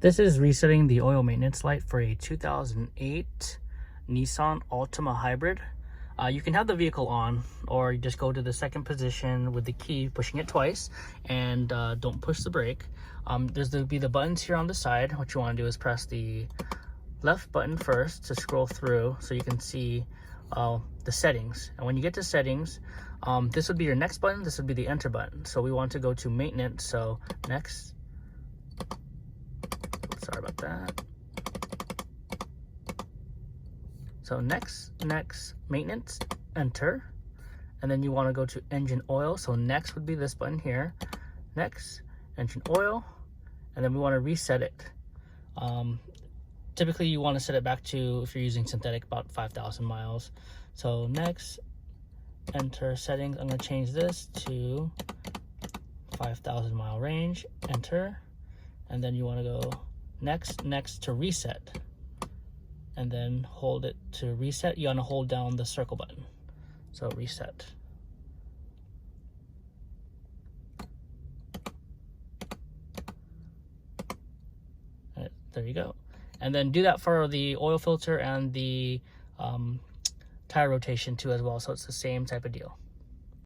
This is resetting the oil maintenance light for a 2008 Nissan Altima Hybrid. You can have the vehicle on, or you just go to the second position with the key, pushing it twice, and don't push the brake. There'll be the buttons here on the side. What you want to do is press the left button first to scroll through so you can see the settings. And when you get to settings, this would be your next button, this would be the enter button. So we want to go to maintenance, so next. Sorry about that. So next, maintenance, enter. And then you want to go to engine oil. So next would be this button here. Next, engine oil. And then we want to reset it. Typically you want to set it back to, if you're using synthetic, about 5,000 miles. So next, enter settings. I'm going to change this to 5,000 mile range, enter. And then you want to go next to reset, and then hold it to reset. You want to hold down the circle button, so reset. Right, there you go. And then do that for the oil filter and the tire rotation too as well, so it's the same type of deal.